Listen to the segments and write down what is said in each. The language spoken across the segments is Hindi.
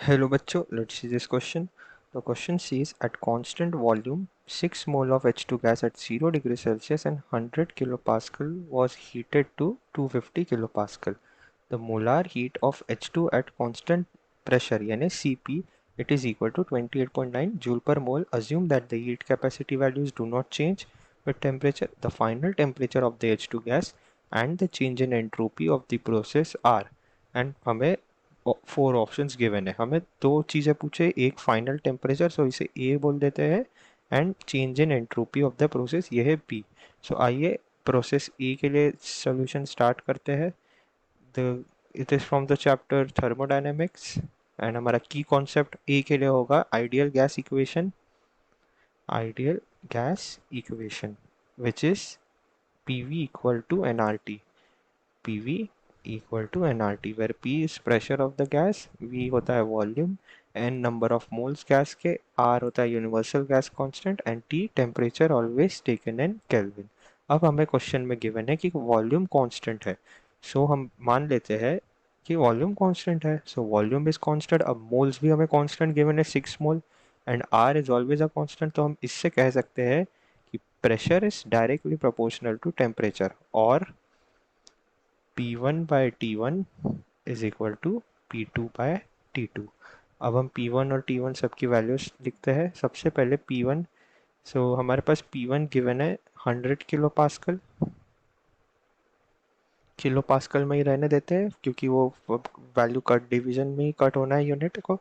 Hello बच्चों, let's see this question. The question says at constant volume 6 mole of H2 gas at 0 degree Celsius and 100 kilopascal was heated to 250 kilopascal. The molar heat of H2 at constant pressure यानी Cp it is equal to 28.9 joule per mole. Assume that the heat capacity values do not change with temperature. The final temperature of the H2 gas and the change in entropy of the process are. And हमें 4 ऑप्शंस गिवन है. हमें दो चीज़ें पूछे, एक फाइनल टेम्परेचर, सो इसे ए बोल देते हैं, and change in entropy of the process ये है बी. सो आइए प्रोसेस ए के लिए सोल्यूशन स्टार्ट करते हैं. The it is from the chapter thermodynamics and हमारा की कॉन्सेप्ट ए के लिए होगा ideal gas equation. Ideal gas equation which is P V equal to n R T. PV equal to nRT where P is pressure of the gas, V होता है volume, N number of moles gas के, R होता है universal gas constant and T temperature always taken in Kelvin. अब हमें क्वेश्चन में गिवन है कि वॉल्यूम कांस्टेंट है, सो हम मान लेते हैं कि वॉल्यूम कांस्टेंट है, सो वॉल्यूम इज कांस्टेंट. अब मोल्स भी हमें कांस्टेंट गिवन है 6 mole and R is always a constant. तो हम इससे कह सकते हैं कि pressure is directly proportional to temperature और P1 by T1 is equal to P2 by T2. अब हम P1 और T1 सबकी वैल्यूज लिखते हैं. सबसे पहले P1, सो हमारे पास P1 गिवन है 100 किलो पास्कल. किलो पास्कल में ही रहने देते हैं क्योंकि वो वैल्यू कट डिवीजन में ही कट होना है यूनिट को.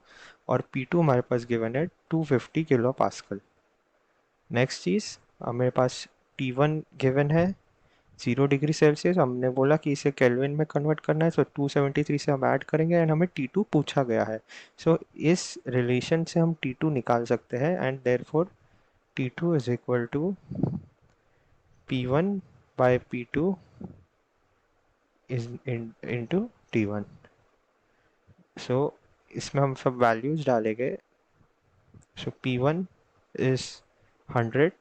और P2 हमारे पास गिवन है 250 किलो पास्कल. नेक्स्ट चीज़ हमारे पास T1 गिवन है 0 डिग्री सेल्सियस. हमने बोला कि इसे केल्विन में कन्वर्ट करना है, सो 273 से हम ऐड करेंगे एंड हमें T2 पूछा गया है. सो इस रिलेशन से हम T2 निकाल सकते हैं and therefore T2 is equal to P1 by P2 is into T1. So इसमें हम सब वैल्यूज डालेंगे. So P1 is 100,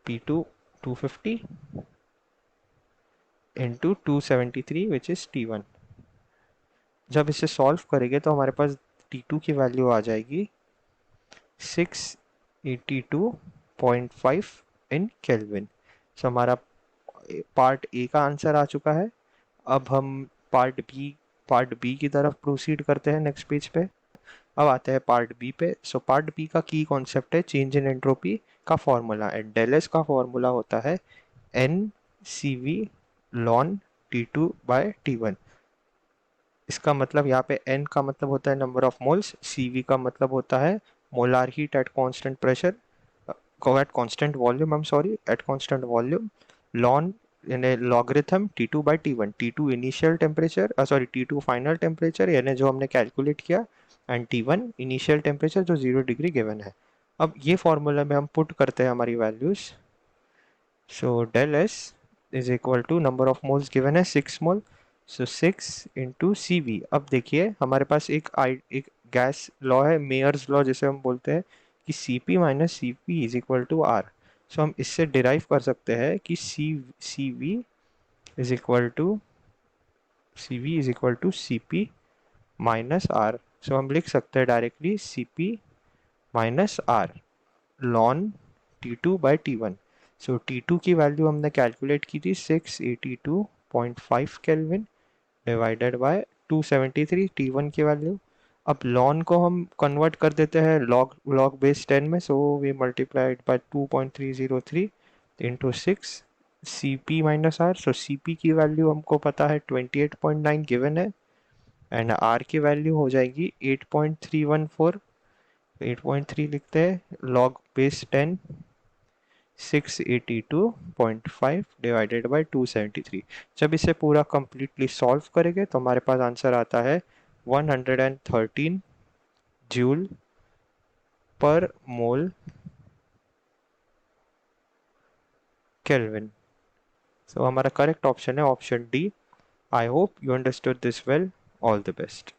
P2 250 into 273 which is T1. जब इसे सॉल्व करेंगे तो हमारे पास T2 की वैल्यू आ जाएगी 682.5 इन केल्विन. सो हमारा पार्ट ए का आंसर आ चुका है. अब हम पार्ट बी की तरफ प्रोसीड करते हैं नेक्स्ट पेज पे. अब आते हैं पार्ट बी पे. सो पार्ट बी का की कॉन्सेप्ट है चेंज इन एंट्रोपी का फॉर्मूला एंड डेल एस का फॉर्मूला होता है n C V ln T2 by T1. इसका मतलब यहाँ पे n का मतलब होता है नंबर ऑफ मोल्स, Cv का मतलब होता है molar heat at constant pressure, at constant volume, I am sorry, at constant volume. Ln यानी logarithm T2 by T1. T2 initial temperature, sorry T2 final temperature यानी जो हमने कैलकुलेट किया, एंड T1 इनिशियल टेम्परेचर जो 0 डिग्री गिवन है. अब ये फॉर्मूला में हम पुट करते हैं हमारी values. So del S is equal to number of moles given है 6 मोल, सो 6 इंटू सी वी. अब देखिए हमारे पास एक गैस लॉ है, मेयर्स लॉ जिसे हम बोलते हैं कि C P minus C P is equal to R. So हम इससे डिराइव कर सकते हैं कि C V is equal to C P minus R. So हम लिख सकते हैं directly C P minus R ln T2 by T1. So T2 की वैल्यू हमने कैलकुलेट की थी 682.5 केल्विन डिवाइडेड बाय 273 T1 की वैल्यू. अब लॉन को हम कन्वर्ट कर देते हैं लॉग बेस 10 में, so we multiplied by 2.303 into 6 C P minus R. So C P की वैल्यू हमको पता है 28.9 गिवन है एंड आर की वैल्यू हो जाएगी 8.314. 8.3 लिखते हैं लॉग बेस 10 682.5 डिवाइडेड बाई 273. जब इसे पूरा कंप्लीटली सॉल्व करेंगे तो हमारे पास आंसर आता है 113 जूल पर मोल केल्विन. सो हमारा करेक्ट ऑप्शन है option D. I hope you understood this well. All the best.